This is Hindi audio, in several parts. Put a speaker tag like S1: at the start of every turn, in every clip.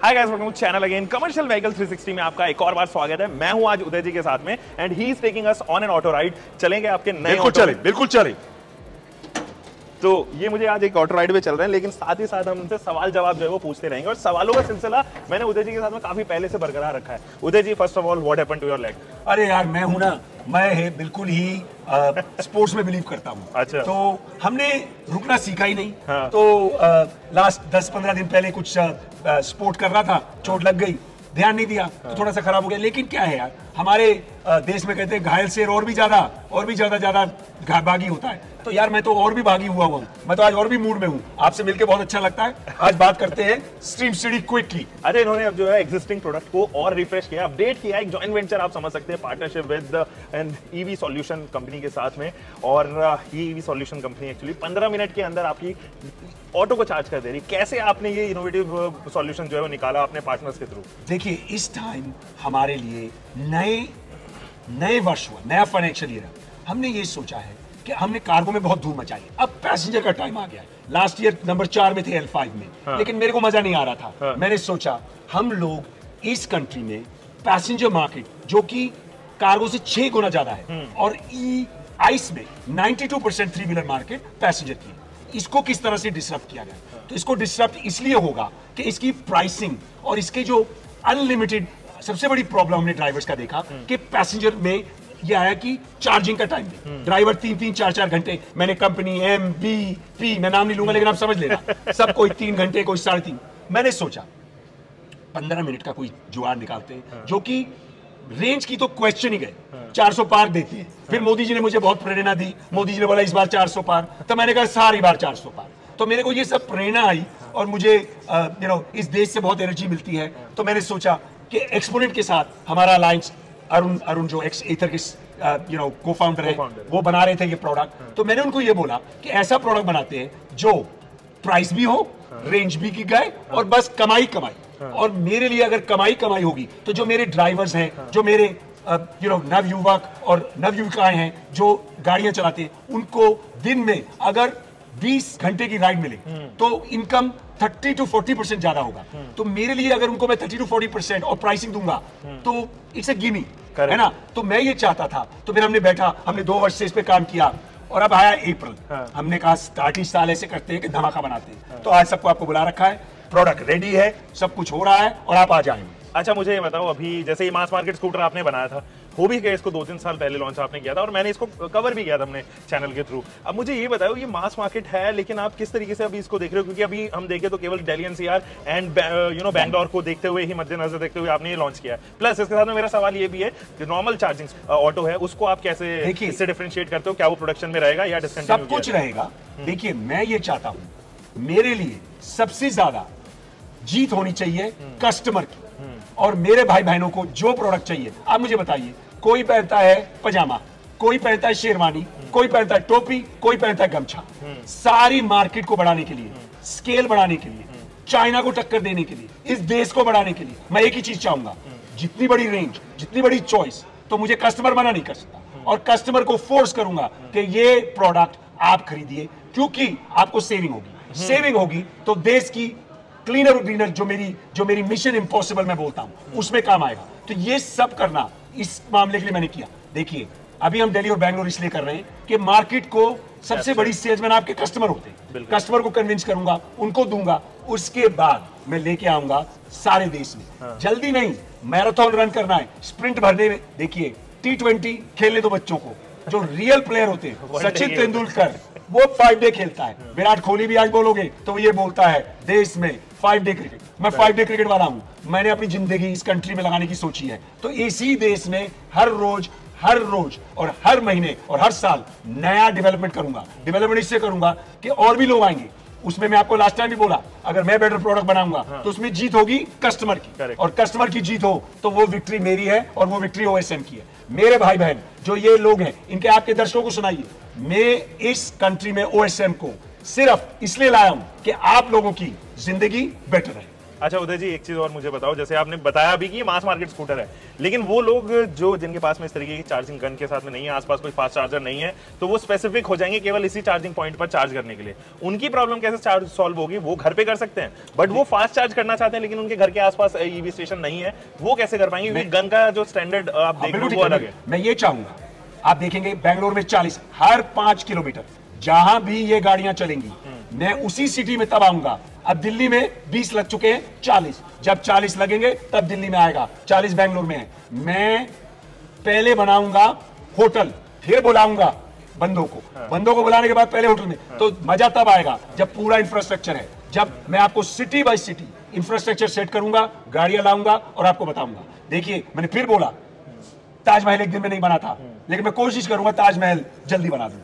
S1: Hi guys, welcome to channel again. Commercial vehicle 360 में आपका एक और बार स्वागत है। मैं हूं आज उदय जी के साथ में and he is taking us on an auto ride. चलेंगे आपके नए ऑटो।
S2: बिल्कुल चले।
S1: तो ये मुझे आज एक ऑटो राइड पे चल रहे हैं, लेकिन साथ ही साथ हम उनसे सवाल जवाब जो है वो पूछते रहेंगे। और सवालों का सिलसिला मैंने उदय जी के साथ में काफी पहले से बरकरार रखा है। Uday ji, first of all, what happened to your leg?
S2: अरे यार, मैं हूं ना, मैं बिल्कुल ही स्पोर्ट्स में बिलीव करता हूं।
S1: अच्छा।
S2: तो हमने रुकना सीखा ही नहीं।
S1: हाँ।
S2: तो लास्ट 10-15 दिन पहले कुछ स्पोर्ट कर रहा था, चोट लग गई, ध्यान नहीं दिया, तो थोड़ा सा खराब हो गया। लेकिन क्या है यार, हमारे देश में कहते हैं घायल शेर और भी ज्यादा भागी होता है। तो यार मैं तो और भी भागी हुआ हूँ, मैं तो आज और भी मूड में हूँ। आपसे मिलकर बहुत अच्छा लगता है। आज बात करते हैं स्ट्रीम स्टडी क्विकली।
S1: अरे इन्होंने अब जो है एग्जिस्टिंग प्रोडक्ट को और रिफ्रेश किया, अपडेट किया, एक जॉइंट वेंचर आप समझ सकते हैं, partnership with N EV solution company के साथ में। और ये EV solution company actually 15 minute के अंदर आपकी ऑटो को चार्ज कर दे रही। कैसे आपने ये इनोवेटिव सॉल्यूशन जो है वो निकाला अपने पार्टनर्स के थ्रू?
S2: देखिए, इस टाइम हमारे लिए नए वर्ष हुआ, नया फाइनेंशियल ईयर। हमने ये सोचा है कि हमने कार्गो में बहुत धूम मचाई, अब पैसेंजर का टाइम आ गया है। लास्ट ईयर नंबर 4 में थे L5 में। हाँ। लेकिन मेरे को मजा नहीं आ रहा था। हाँ। मैंने सोचा हम लोग इस कंट्री में पैसेंजर मार्केट, जो कि कार्गो से 6 गुना ज्यादा है, और आइस में 92% 3 व्हीलर मार्केट पैसेंजर की, इसको किस तरह से डिसरप्ट किया गया। तो इसको डिसरप्ट इसलिए होगा कि इसकी प्राइसिंग और इसके जो अनलिमिटेड, सबसे बड़ी प्रॉब्लम हमने ड्राइवर्स का देखा कि पैसेंजर में यह आया कि चार्जिंग का टाइम है। ड्राइवर 3-3, 4-4 घंटे, मैंने कंपनी MBP, मैं नाम नहीं लूंगा लेकिन आप समझ लेना, सब कोई 3 घंटे, कोई 3.5। मैंने सोचा 15 मिनट का कोई जुगाड़ निकालते हैं, जो कि रेंज की तो क्वेश्चन ही गए, 400 पार देती है। फिर मोदी जी ने मुझे बहुत प्रेरणा दी। मोदी जी ने बोला इस बार 400 पार, तो मैंने कहा सारी बार 400 पार। तो मेरे को ये सब प्रेरणा आई और मुझे इस देश से बहुत एनर्जी मिलती है। तो मैंने सोचा कि एक्सपोनेंट के साथ हमारा अलायंस, अरुण जो एक्स एथर के को फाउंडर है, वो बना रहे थे ये प्रोडक्ट। तो मैंने उनको ये बोला कि ऐसा प्रोडक्ट बनाते हैं जो प्राइस भी हो, रेंज भी की गए, और बस कमाई। और मेरे लिए अगर कमाई होगी, तो जो मेरे ड्राइवर्स हैं, जो मेरे नवयुवक और नवयुविकाएं हैं जो गाड़ियां चलाते हैं, उनको दिन में अगर 20 घंटे की राइड मिले तो इनकम 30 to 40% ज्यादा होगा। तो मेरे लिए अगर उनको मैं 30 to 40% और प्राइसिंग दूंगा तो इट्स अ गिमी, है ना। तो मैं ये चाहता था। तो फिर हमने 2 वर्ष से इस पे काम किया, और अब आया अप्रैल। हमने कहा स्टार्ट इस साल ऐसे करते हैं कि धमाका बनाते हैं। तो आज सबको आपको बुला रखा है, प्रोडक्ट रेडी है, सब कुछ हो रहा है, और आप आ जाएंगे।
S1: अच्छा, मुझे ये बताओ, अभी जैसे ये मास मार्केट स्कूटर आपने बनाया था, हो भी गया, इसको 2-3 साल पहले लॉन्च आपने किया था, और मैंने इसको कवर भी किया था अपने चैनल के थ्रू। अब मुझे ये बताओ, ये मास मार्केट है, लेकिन आप किस तरीके से अभी इसको देख रहे हो? क्योंकि अभी हम देखें तो केवल दिल्ली NCR एंड बैंगलोर को देखते हुए ही, मद्देनजर देखते हुए आपने ये लॉन्च किया है। प्लस इसके साथ में मेरा सवाल ये भी है कि नॉर्मल चार्जिंग ऑटो है, उसको आप कैसे इससे डिफरेंशिएट करते हो? क्या वो प्रोडक्शन में रहेगा या डिस्कंटिन्यू?
S2: सब कुछ रहेगा। देखिए, मैं ये चाहता हूँ, मेरे लिए सबसे ज्यादा जीत होनी चाहिए कस्टमर की। और मेरे भाई बहनों को जो प्रोडक्ट चाहिए, आप मुझे बताइए, कोई पहनता है पजामा, कोई पहनता है शेरवानी, कोई पहनता है टोपी, कोई पहनता है गमछा। सारी मार्केट को बढ़ाने के लिए, स्केल बढ़ाने के लिए, चाइना को टक्कर देने के लिए, इस देश को बढ़ाने के लिए मैं एक ही चीज चाहूंगा, जितनी बड़ी रेंज, जितनी बड़ी चॉइस। तो मुझे कस्टमर मना नहीं कर सकता, और कस्टमर को फोर्स करूंगा कि ये प्रोडक्ट आप खरीदिए, क्योंकि आपको सेविंग होगी तो देश की क्लीनर और ग्रीनर, जो मेरी मिशन इम्पॉसिबल मैं बोलता हूं, उसमें काम आएगा। तो ये सब करना इस मामले के लिए मैंने किया। देखिए, अभी हम दिल्ली और बैंगलोर इसलिए कर रहे हैं कि मार्केट को सबसे बड़ी सेल्समैन आपके कस्टमर होते हैं। कस्टमर को कन्विंस करूंगा, उनको दूंगा, उसके बाद मैं लेके आऊंगा सारे देश में। जल्दी नहीं, मैराथन रन करना है, स्प्रिंट भरने में। देखिए, T20 खेलने दो बच्चों को, जो रियल प्लेयर होते हैं, सचिन तेंदुलकर, वो 5 डे खेलता है। विराट कोहली भी आज बोलोगे तो ये बोलता है देश में 5 डे क्रिकेट। मैं 5 डे क्रिकेट वाला हूं। मैंने अपनी जिंदगी इस कंट्री में लगाने की सोची है। तो इसी देश में हर रोज और हर महीने और हर साल नया डेवलपमेंट करूंगा। डेवलपमेंट इससे करूंगा कि और भी लोग आएंगे। उसमें मैं आपको लास्ट टाइम भी बोला, अगर मैं बेटर प्रोडक्ट बनाऊंगा तो उसमें जीत होगी कस्टमर की, और कस्टमर की जीत हो तो वो विक्ट्री मेरी है, और वो विक्ट्री OSM की है। मेरे भाई बहन जो ये लोग हैं, इनके आपके दर्शकों को सुनाइए, मैं इस कंट्री में OSM को सिर्फ इसलिए लाया हूं कि आप लोगों की जिंदगी बेटर है।
S1: अच्छा उदय जी, एक चीज और मुझे बताओ, जैसे आपने बताया अभी कि ये मास मार्केट स्कूटर है, लेकिन वो लोग जो जिनके पास में इस तरीके की चार्जिंग गन के साथ में नहीं है, आसपास कोई फास्ट चार्जर नहीं है, तो वो स्पेसिफिक हो जाएंगे केवल इसी चार्जिंग पॉइंट पर चार्ज करने के लिए। उनकी प्रॉब्लम कैसे सॉल्व होगी? वो घर पे कर सकते हैं, बट वो फास्ट चार्ज करना चाहते हैं लेकिन उनके घर के आसपास ईवी स्टेशन नहीं है, वो कैसे कर पाएंगे? क्योंकि गन का जो स्टैंडर्ड आप देख रहे हो वो अलग है।
S2: मैं ये चाहूंगा, आप देखेंगे बेंगलोर में 40, हर 5 किलोमीटर जहां भी ये गाड़ियां चलेंगी, मैं उसी सिटी में तब आऊंगा। अब दिल्ली में 20 लग चुके हैं, 40, जब 40 लगेंगे तब दिल्ली में आएगा, 40 बेंगलोर में है। मैं पहले बनाऊंगा होटल, फिर बुलाऊंगा बंदों को, बंदों को बुलाने के बाद पहले होटल में, तो मजा तब आएगा जब पूरा इंफ्रास्ट्रक्चर है, जब मैं आपको city bye city infrastructure set करूंगा, गाड़ियां लाऊंगा और आपको बताऊंगा। देखिए मैंने फिर बोला, ताजमहल एक दिन में नहीं बना था, लेकिन मैं कोशिश करूंगा ताजमहल जल्दी बना दूं।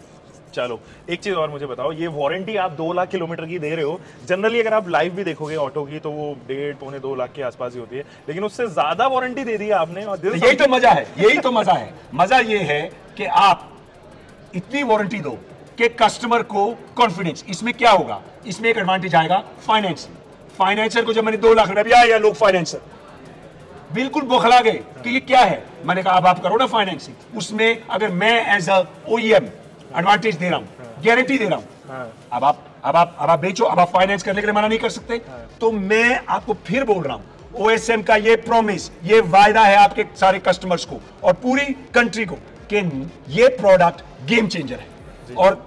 S1: चलो एक चीज और मुझे बताओ, ये वारंटी आप 2 लाख किलोमीटर की दे रहे हो, जनरली अगर आप लाइव भी देखोगे ऑटो की तो वो 1.5-2 लाख के आसपास ही होती है, लेकिन उससे ज्यादा वारंटी दे दी है आपने। और
S2: यही तो मजा है, यही तो मजा है। मजा ये है कि आप इतनी वारंटी दो कि कस्टमर को कॉन्फिडेंस। इसमें क्या होगा, इसमें एक एडवांटेज आएगा फाइनेंसर को। जब मैंने 2 लाख रुपया आया, लोग फाइनेंसर बिल्कुल बौखला गए कि ये क्या है। मैंने कहा अब आप करो ना फाइनेंसिंग, उसमें अगर मैं एज अ OEM एडवांटेज दे रहा हूं, गारंटी दे रहा हूं, अब आप बेचो, अब आप फाइनेंस करने के लिए मना नहीं कर सकते। तो मैं आपको फिर बोल रहा हूं, OSM का ये प्रॉमिस, ये वायदा है आपके सारे कस्टमर्स को और पूरी कंट्री को कि ये प्रोडक्ट गेम चेंजर है। और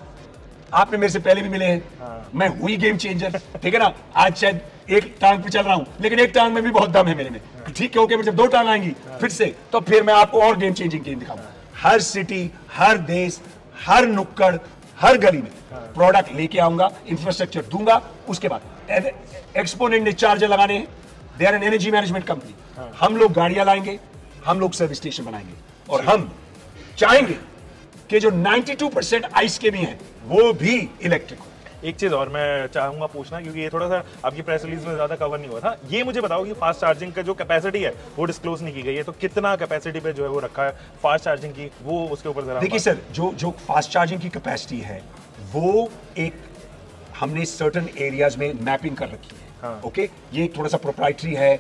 S2: आपने मेरे से पहले भी मिले हैं, मैं हुई गेम चेंजर, ठीक है ना। आज शायद एक टांग पे चल रहा हूं, लेकिन एक टांग में भी बहुत दम है मेरे में, ठीक है। ओके, जब 2 टांग आएंगी फिर से, तो फिर मैं आपको और गेम चेंजिंग गेम दिखाऊंगा। हर सिटी, हर देश, हर नुक्कड़, हर गली में प्रोडक्ट लेके आऊंगा, इंफ्रास्ट्रक्चर दूंगा। उसके बाद एक्सपोनेंट ने चार्जर लगाने हैं, they are an energy management company. हम लोग गाड़ियां लाएंगे, हम लोग सर्विस स्टेशन बनाएंगे, और हम चाहेंगे कि जो 92% आइस के भी हैं वो भी इलेक्ट्रिक हो।
S1: एक चीज और मैं चाहूंगा पूछना, क्योंकि ये थोड़ा सा आपकी प्रेस रिलीज में ज्यादा कवर नहीं हुआ था, ये मुझे बताओ कि फास्ट चार्जिंग का जो कैपेसिटी है वो डिस्क्लोज नहीं की गई है, तो कितना कैपेसिटी पे जो है वो रखा है फास्ट चार्जिंग की, वो उसके ऊपर जरा।
S2: देखिए सर, जो फास्ट चार्जिंग की कैपेसिटी है वो एक हमने सर्टेन एरियाज में मैपिंग कर रखी है। ओके, ये थोड़ा सा प्रोप्राइटरी है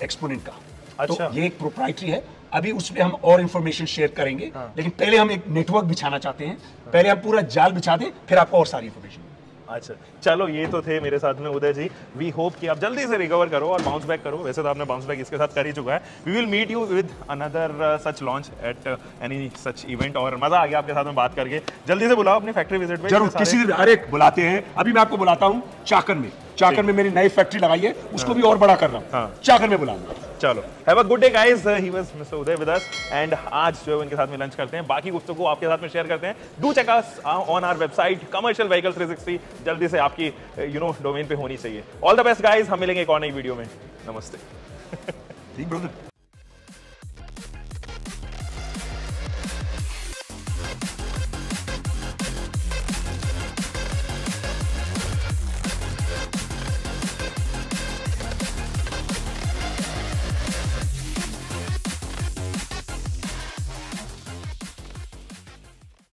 S2: एक्सपोनेंट का। अच्छा। तो ये एक प्रोप्राइटरी है, अभी उसमें हम और इंफॉर्मेशन शेयर करेंगे, लेकिन पहले हम एक नेटवर्क बिछाना चाहते हैं, पहले हम पूरा जाल बिछा दें, फिर आपको और सारी इंफॉर्मेशन।
S1: अच्छा चलो, ये तो थे मेरे साथ में उदय जी। वी होप कि आप जल्दी से रिकवर करो और बाउंस बैक करो। वैसे तो आपने बाउंस बैक इसके साथ कर ही चुका है। We will meet you with another such launch at any such event. और मजा आ गया आपके साथ में बात करके। जल्दी से बुलाओ अपनी फैक्ट्री विजिट पे।
S2: जरूर, किसी दिन अरे बुलाते हैं। अभी मैं आपको बुलाता हूँ चाकर में मेरी नई फैक्ट्री लगाई है, उसको भी और बड़ा कर रहा हूँ। चाकर में बुलाऊंगा।
S1: चलो, have a good day guys. He was mister Uday with us and आज जो है उनके साथ में लंच करते हैं, बाकी गुफ्तगू आपके साथ में शेयर करते हैं। Do check us on our website commercial vehicle 360। जल्दी से आपकी डोमेन पे होनी चाहिए। ऑल द बेस्ट गाइस, हम मिलेंगे एक और नई वीडियो में। नमस्ते।
S2: ठीक ब्रदर।